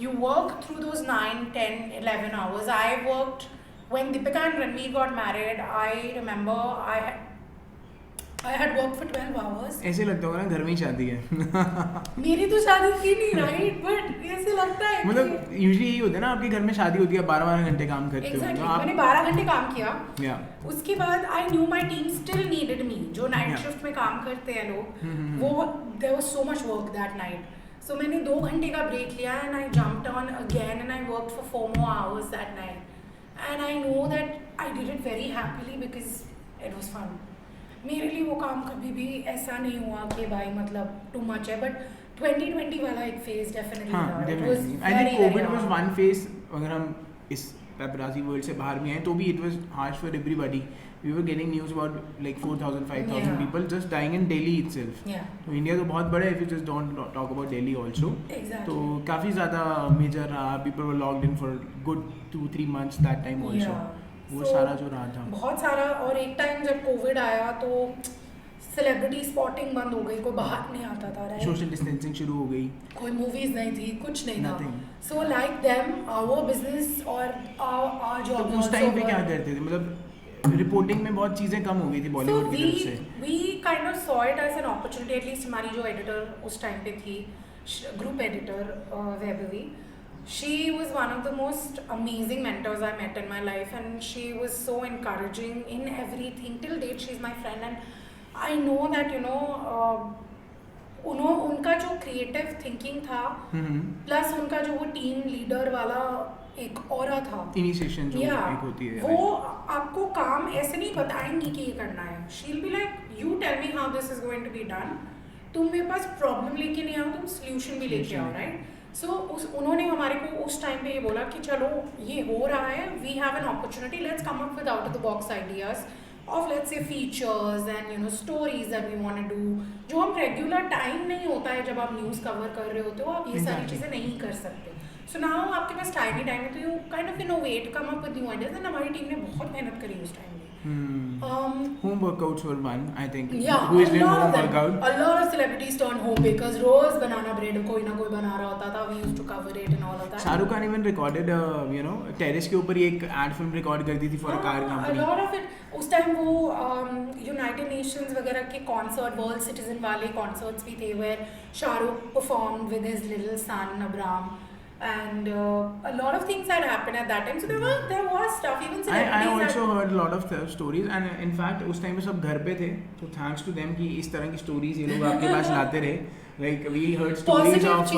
you work through those 9, 10, 11 hours. I worked when Deepika and Ranveer got married. I remember I had worked for 12 hours. ऐसे लगता होगा ना घर में ही शादी है. मेरी तो शादी थी नहीं, राइट? बट ऐसे लगता है मतलब यूजुअली यही होता है ना, आपके घर में शादी होती है 12 घंटे काम करते हो. Exactly. मैंने 12 घंटे काम किया. उसके बाद I knew my team still needed me. जो नाइट शिफ्ट में काम करते हैं लोग, वो there was so much work that night. So मैंने 2 घंटे का ब्रेक लिया and I jumped on again and I worked for 4 more hours that night. And I know that I did it very happily because it was fun. मेरे लिए वो काम कभी भी ऐसा नहीं हुआ कि भाई मतलब टू मच है, बट 2020 वाला एक फेज डेफिनेटली था. It was I think very, Covid very was hard. One phase. अगर हम इस पेपराजी वर्ल्ड से बाहर भी हैं तो भी it was harsh for everybody. We were getting news about like 4,000 5,000 Yeah. People just dying in Delhi itself. Yeah. तो इंडिया तो बहुत बड़ा है if you just don't talk about Delhi also. Exactly. तो काफ़ी ज़्यादा मेजर रहा. People were locked in for good 2-3 months that time also. Yeah. वो So, सारा जो रहा था. बहुत सारा. और एक टाइम जब कोविड आया तो सेलिब्रिटी स्पॉटिंग बंद हो गई, कोई बाहर नहीं आता था, राइट? सोशल डिस्टेंसिंग शुरू हो गई. कोई मूवीज नहीं थी, कुछ नहीं था. Nothing. So like them our business और आवर तो जॉब उस टाइम पे क्या करते थे? मतलब रिपोर्टिंग में बहुत चीज़ें कम हो गई थी बॉलीवुड की तरफ से. We kind of saw it as an opportunity. At least हमारी जो एडिटर उस टाइम पे थी, group editor Vaibhavi, she was one of the most amazing mentors I met in my life, and she was so encouraging in everything. Till date she's my friend, and I know that उनका जो creative thinking था plus उनका जो वो team leader वाला एक aura था, initiation जो एक होती है, वो आपको काम ऐसे नहीं बताएंगी कि ये करना है. She will be like you tell me how this is going to be done. तुम मेरे पास प्रॉब्लम लेके नहीं आओ, तुम सोल्यूशन भी लेके आओ, राइट? सो उन्होंने हमारे को उस टाइम पे ये बोला कि चलो ये हो रहा है, we have an opportunity, let's come up with out of the box ideas of let's say features and stories that we want to do, जो हम रेगुलर टाइम नहीं होता है जब आप न्यूज़ कवर कर रहे होते हो, आप ये सारी चीज़ें नहीं कर सकते. सो नाउ आपके पास टाइम ही टाइम है, तो you kind of innovate, come up with new ideas. And हमारी टीम ने बहुत मेहनत करी उस टाइम पे. Home workouts were one, I think. Yeah, Who is doing home workout? A lot of celebrities turned home bakers. Rose banana bread कोई ना कोई बना रहा होता था. We used to cover it and all of that. Shahrukh Khan even recorded, terrace के ऊपर ही एक ad film record कर दी थी for a car company. A lot of it. उस टाइम वो यूनाइटेड नेशंस वगैरह के कॉन्सर्ट, वर्ल्ड सिटीजन वाले कॉन्सर्ट्स भी थे, where Shahrukh performed with his little son Abram. And a lot of things had happened at that time, so there was stuff. Even celebrities. I also heard a lot of stories, and in fact उस time पे सब घर पे थे, तो thanks to them कि इस तरह की stories ये लोग आपके पास लाते रहे. Like we heard stories of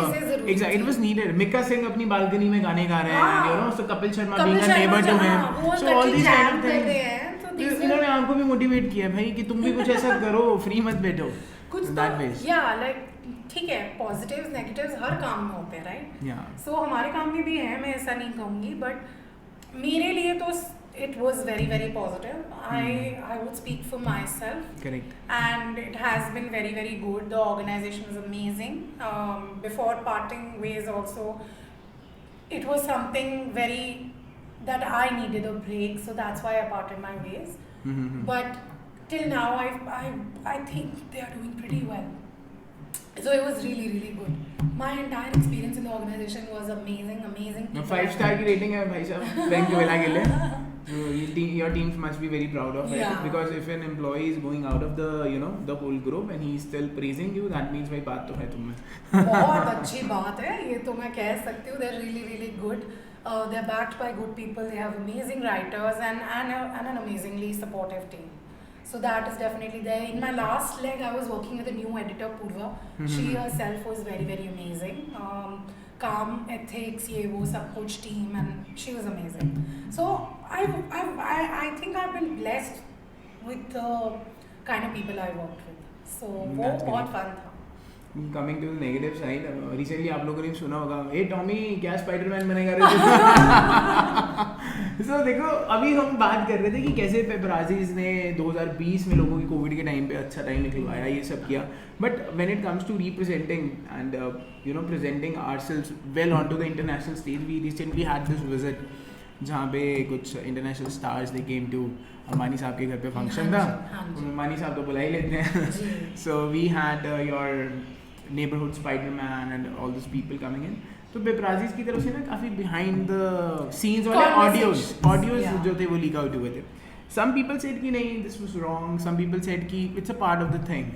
exactly, it was needed. Mika Singh अपनी balcony में गाने गा रहे हैं, so Kapil Sharma being a neighbor to him, so all these kind of things. इन्होंने आपको भी motivate किया भाई कि तुम भी कुछ ऐसा करो, free मत बैठो. That ways. Yeah, like ठीक है, पॉजिटिव्स नेगेटिव्स हर काम में होते हैं, राइट? सो हमारे काम में भी है, मैं ऐसा नहीं कहूँगी, बट मेरे लिए तो it was very, very positive. I would speak for myself. Correct. And it has been very, very good. The organization is amazing. Before parting ways also, it was something very that I needed a break, so that's why I parted my ways. But till now, I think they are doing pretty well. So it was really, really good. My entire experience in the organization was amazing. 5-star की rating है भाई साहब bank मिला के लिए. Your teams must be very proud of it, because if an employee is going out of the whole group and he is still praising you, that means भाई बात तो है तुम में. बहुत अच्छी बात है, ये तो मैं कह सकती हूँ. They're really, really good. They're backed by good people. They have amazing writers and an amazingly supportive team. So that is definitely there. In my last leg, I was working with a new editor, Purva. She herself was very, very amazing. Calm, ethics, ये वो सब कुछ team, and she was amazing. So I think I've been blessed with the kind of people I worked with. So वो बहुत fun था. Coming to the negative side, recently आप लोगों ने सुना होगा, hey Tommy क्या स्पाइडरमैन बनेगा रे? So देखो, अभी हम बात कर रहे थे कि कैसे पेपराजीज ने 2020 में लोगों की कोविड के टाइम पे अच्छा टाइम निकलवाया, ये सब किया. But when it comes to representing and presenting ourselves well onto the international stage, we recently had this visit जहाँ पे कुछ international stars they came to Ambani साहब के घर पे फंक्शन था. अंबानी साहब तो बुला ही लेते हैं. So we had your neighbourhood Spiderman and all this people coming in. तो पेपराजीज की तरफ से ना काफ़ी बिहाइंड द सीन्स वाले ऑडियोज जो थे वो लीक आउट हुए थे. Some people said कि नहीं, this was wrong. Some people said कि it's a part of the thing,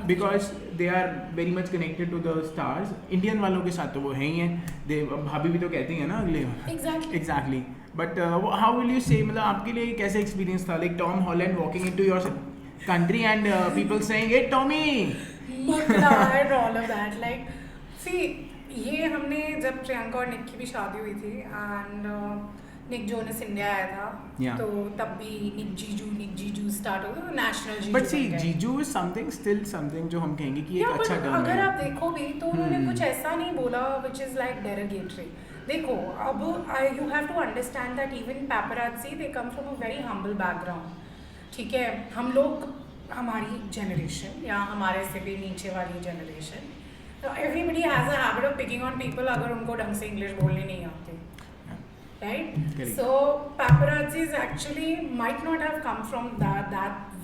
because they are very much connected to the stars. Indian वालों के साथ तो वो है ही हैं. भाभी भी तो कहती हैं ना अगले. Exactly. But how will you say, मतलब आपके लिए कैसा एक्सपीरियंस था? Like Tom Holland walking into your country and people saying, "Hey Tommy." But all of that, like, see, ये हमने जब प्रियंका और निक की भी शादी हुई थी, and निक जोनस इंडिया आया था, Yeah. तो तब भी निक जीजू स्टार्ट हो गया, नेशनल जीजू बट सी बन गए। जीजू इज समथिंग स्टिल समथिंग जो हम कहेंगे कि एक Yeah, अच्छा but टर्म अगर है. आप देखो भी तो उन्होंने कुछ ऐसा नहीं बोला which is like derogatory. देखो अब you have to understand that even paparazzi they come from a very humble background. ठीक है, हम लोग हमारी जनरेशन या हमारे से भी नीचे वाली जनरेशन, तो everybody has a habit of picking on people अगर उनको ढंग से इंग्लिश बोलनी नहीं आती. Right? Correct. So paparazzis actually might not have come from that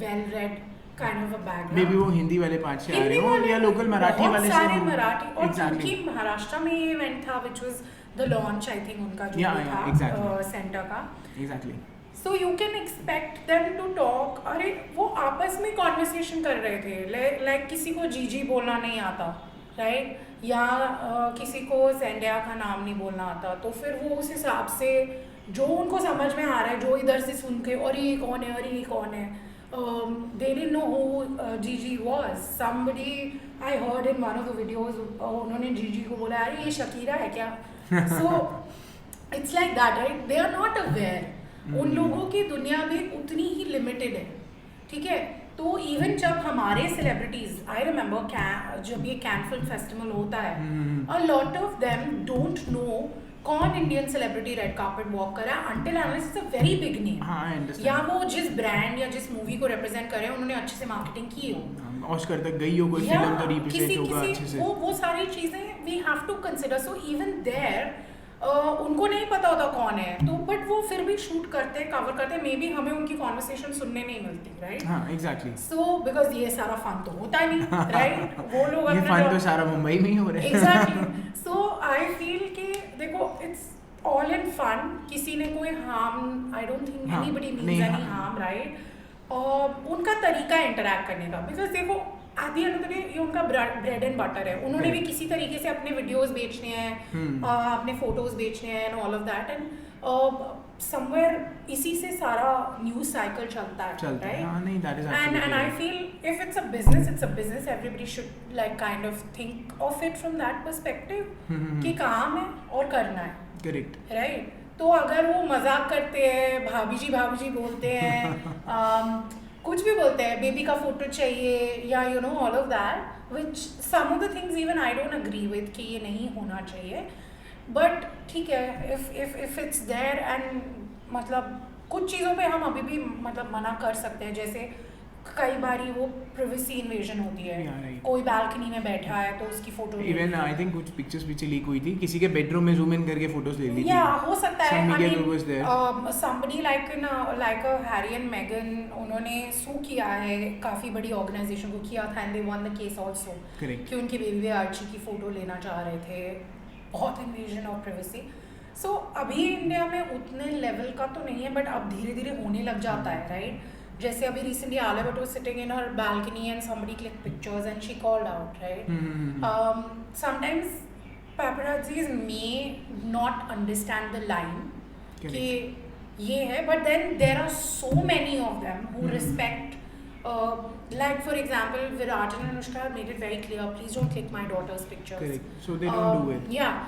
well-read kind of a background. May be वो हिंदी वाले पार्ट से आ रहे हो या लोकल मराठी वाले से. बहुत सारे मराठी और Exactly. उनकी महाराष्ट्र में ये इवेंट था which was the launch I think उनका जो Yeah, भी yeah, था exactly. सेंटर का. Exactly. So you can expect them to talk. अरे वो आपस में कॉन्वर्सेशन कर रहे थे, like किसी को जीजी बोलना नहीं आता, right? या किसी को ज़ेंडिया का नाम नहीं बोलना आता, तो फिर वो उस हिसाब से जो उनको समझ में आ रहा है, जो इधर से सुन के और ये कौन है और ये कौन है, they didn't know who Gigi was. Somebody I heard in one of the videos उन्होंने जीजी को बोला अरे ये शकीरा है क्या. So it's like that, right? They are not aware. उन लोगों की दुनिया भी उतनी ही लिमिटेड है, ठीक है. तो इवन जब हमारे सेलिब्रिटीज, आई रिमेम्बर जब ये कैन फिल्म फेस्टिवल होता है, a lot of them don't know कौन Indian celebrity red carpet walk कर रहा है until unless it's a very big name. हाँ, I understand. या वो जिस ब्रांड या जिस मूवी को रिप्रेजेंट कर रहे हैं उन्होंने अच्छे से मार्केटिंग की हो, ऑस्कर तक गई हो कोई फिल्म तो रिप्रेजेंट होगा अच्छे से. वो सारी चीजें we have to consider. So even there उनको नहीं पता होता कौन है, तो बट वो फिर भी शूट करते कवर करते, मे बी हमें उनकी कॉन्वर्सेशन सुनने नहीं मिलती, राइट. हाँ, एग्जैक्टली. सो बिकॉज ये सारा फन तो होता नहीं, राइट. वो लोग ये फन तो सारा मुंबई में ही हो रहा है. एग्जैक्टली. सो आई फील कि देखो इट्स ऑल इन फन. किसी ने कोई harm, I don't think anybody means any harm, right. और उनका तरीका इंटरैक्ट करने का, बिकॉज देखो at the end of the day ये उनका ब्रेड एंड बटर है. उन्होंने भी किसी तरीके से अपने वीडियोस बेचने हैं, अपने फोटोज बेचने हैं and all of that, and somewhere इसी से सारा न्यूज साइकिल चलता है, right. And I feel if it's a business everybody should like kind of think of it from that perspective कि काम है और करना है, करेक्ट, राइट. तो अगर वो मजाक करते हैं, भाभी जी बोलते हैं, कुछ भी बोलते हैं, बेबी का फोटो चाहिए या you know all of that, which some of the things even I don't agree with कि ये नहीं होना चाहिए. बट ठीक है, इफ इट्स देयर एंड मतलब कुछ चीज़ों पे हम अभी भी मतलब मना कर सकते हैं. जैसे कई बारी वो प्राइवेसी इन्वेजन होती है, कोई बालकनी में बैठा है तो उसकी फोटो, इवन आई थिंक कुछ पिक्चर्स पीछे लीक हुई थी, किसी के बेडरूम में जूम इन करके फोटोज ले ली थी. या हो सकता है. Some media was there. somebody like a Harry and Meghan, उन्होंने सू किया है काफ़ी बड़ी ऑर्गेनाइजेशन को किया था, and they one the case also कि उनके बेबी आर्ची की फ़ोटो लेना चाह रहे थे. बहुत इन्वेजन ऑफ प्राइवेसी. सो अभी इंडिया में उतने लेवल का तो नहीं है, बट अब धीरे धीरे होने लग जाता है, राइट. जैसे अभी recently Alia Bhatt was sitting in her balcony and somebody clicked pictures and she called out, right. Sometimes paparazzis may not understand the line कि ये है, but then there are so many of them who respect, like for example Virat and Anushka made it very clear, please don't click my daughter's pictures. Correct. So they don't do it. Yeah,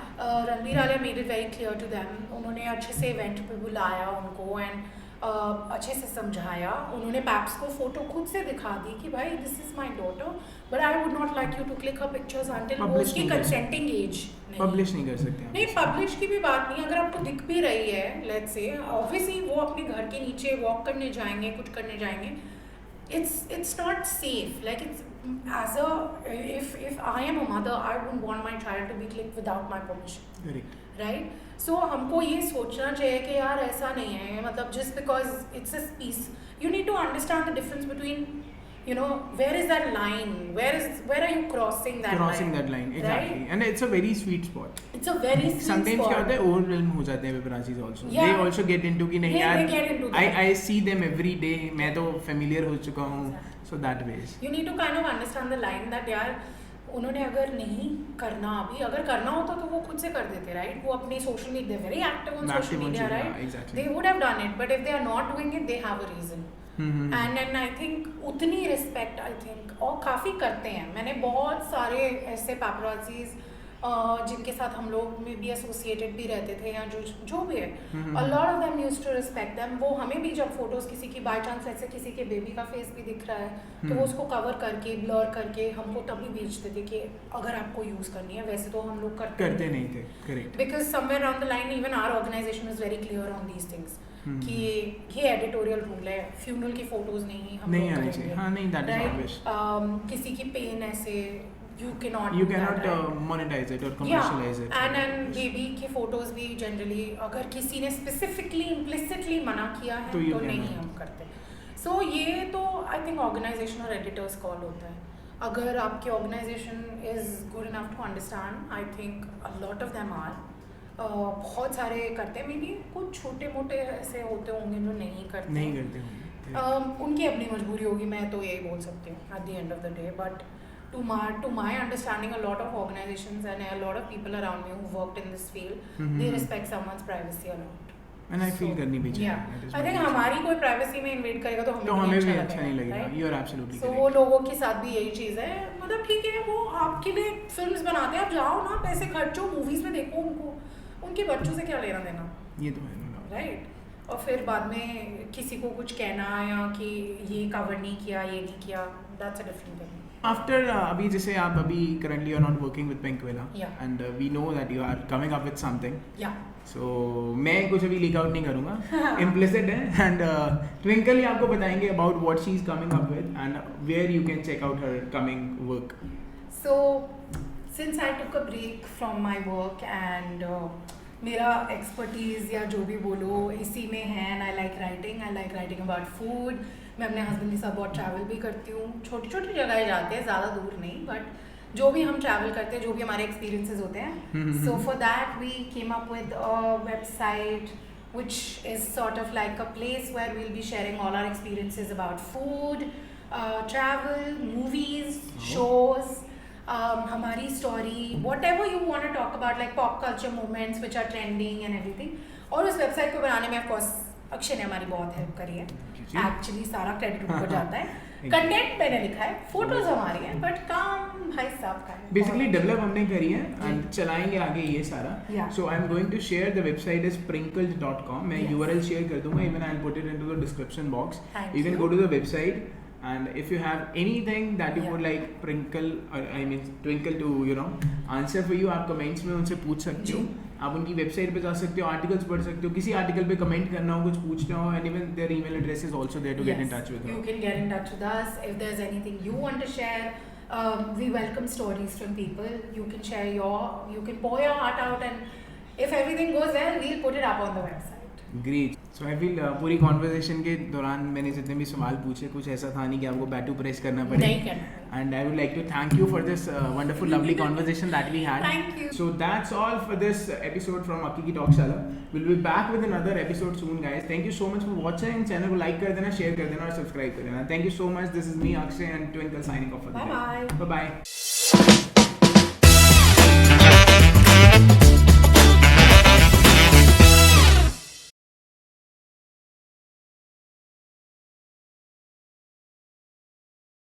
Ranveer Alia made it very clear to them. उन्होंने अच्छे से event पे बुलाया उनको and अच्छे से समझाया. उन्होंने पैप्स को फोटो खुद से दिखा दी कि भाई this is my daughter, but I would not like you to click her pictures until वो उसकी कंसेंटिंग एज पब्लिश नहीं कर सकते. नहीं, पब्लिश की भी बात नहीं. अगर आपको दिख भी रही है, लेट्स से ऑब्वियसली वो अपने घर के नीचे वॉक करने जाएंगे, कुछ करने जाएंगे, it's not safe. Like it's as a if I am a mother, I wouldn't want my child to be clicked without my permission. Correct. Right? So हमको ये सोचना चाहिए कि यार ऐसा नहीं है, मतलब just because it's a piece, you need to understand the difference between, you know, where is that line, where are you crossing that line, exactly, right? and it's a very sweet spot. It's a very sweet sometimes spot. क्या होता है, overwhelm हो जाते हैं paparazzis also. Yeah. They also get into कि नहीं यार, they get into that. I see them every day, मैं तो familiar हो चुका हूँ, so that ways. You need to kind of understand the line that यार उन्होंने अगर नहीं करना, अभी अगर करना होता तो वो खुद से कर देते, राइट. वो अपनी social media very active on social media, right. They would have done it, but if they are not doing it, they have a reason. And I think उतनी रिस्पेक्ट आई थिंक और काफ़ी करते हैं. मैंने बहुत सारे ऐसे पैपराजीज जिनके साथ हम लोग में भी एसोसिएटेड भी रहते थे या जो भी है, a lot of them used to respect them. वो हमें भी जब फोटोज किसी की बाय चांस ऐसे किसी के बेबी का फेस भी दिख रहा है तो वो उसको कवर करके ब्लर करके हमको तभी भेजते थे कि अगर आपको यूज करनी है. वैसे तो हम लोग करते नहीं थे. Correct. Because somewhere around the line even our organization is very clear on these things कि ये एडिटोरियल रूल है, फ्यूनरल की फोटोज नहीं हम लोग करेंगे. हाँ, नहीं, दैट इज ऑब्वियस. किसी की पेन ऐसे you cannot monetize it or commercialize it. And baby की photos भी generally अगर किसी ने specifically implicitly मना किया है तो नहीं हम करते. So ये तो I think organization और editors call होता है. अगर आपकी organization is good enough to understand, I think a lot of them are. बहुत सारे करते हैं, maybe कुछ छोटे मोटे ऐसे होते होंगे जो नहीं करते होंगे. उनकी अपनी मजबूरी होगी, मैं तो यही बोल सकती हूँ at the end of the day. But to my understanding, a lot of organizations and a lot of people around me who worked in this field, they respect someone's privacy a lot. And I feel करनी भी चाहिए. I think हमारी कोई privacy में invade करेगा तो हमें भी अच्छा नहीं लगेगा. You are absolutely correct. So वो लोगों के साथ भी यही चीज़ है. मतलब ठीक है, वो आपके लिए फिल्म्स बनाते हैं, आप जाओ ना, पैसे खर्चो, मूवीज में देखो उनको, उनके बच्चों से क्या लेना देना. ये तो है. राइट. और फिर बाद में किसी को कुछ कहना या कि ये कवर नहीं किया, ये नहीं किया, that's a different thing. After अभी जैसे आप अभी currently are not working with Pink Villa, and we know that you are coming up with something. Yeah. So मैं कुछ अभी leak out नहीं करूँगा, implicit है, and Twinkle ही आपको बताएंगे about what she is coming up with and where you can check out her coming work. So since I took a break from my work and मेरा expertise या जो भी बोलो इसी में है, and I like writing about food. मैं अपने हस्बैंड के साथ बहुत ट्रैवल भी करती हूँ, छोटी छोटी जगह जाते हैं, ज़्यादा दूर नहीं, बट जो भी हम ट्रैवल करते हैं, जो भी हमारे एक्सपीरियंसेस होते हैं. So for that we came up with a website which is sort of like a place where we'll be sharing all our experiences about food, travel, movies, shows, हमारी story, whatever you want to talk about, like pop culture moments which are trending and everything. और उस website को बनाने में of course Akshay ने हमारी बहुत help करी है. एक्चुअली सारा क्रेडिट ऊपर जाता है. कंटेंट मैंने लिखा है, फोटोज हमारी हैं, बट काम भाई साहब का है. बेसिकली डेवलप हमने करी है एंड चलाएंगे आगे ये सारा. So I am going to share the website is prinkles.com. मैं URL शेयर कर दूंगा, even I will put it into the description box. You can go to the website and if you have anything that you would like Twinkle to answer for you, आप comments में उनसे पूछ सकते हो. आप उनकी वेबसाइट पे जा सकते हो, आर्टिकल्स पढ़ सकते हो, किसी आर्टिकल पे कमेंट करना हो, कुछ पूछना हो, and even their email address is also there to get in touch with her. You can get in touch with us if there's anything you want to share. We welcome stories from people. You can share you can pour your heart out, and if everything goes well, we'll put it up on the website. Great. So I feel पूरी conversation के दौरान मैंने जितने भी सवाल पूछे, कुछ ऐसा था नहीं कि आपको बैटू प्रेस करना पड़े. नहीं करना. And I would like to thank you for this wonderful, lovely conversation that we had. Thank you. So that's all for this episode from Akiki Talkshala. We'll be back with another episode soon, guys. Thank you so much for watching. Channel को like कर देना, share कर देना और subscribe कर देना. Thank you so much. This is me, Akshay, and Twinkle signing off for the day. Bye bye. Bye bye.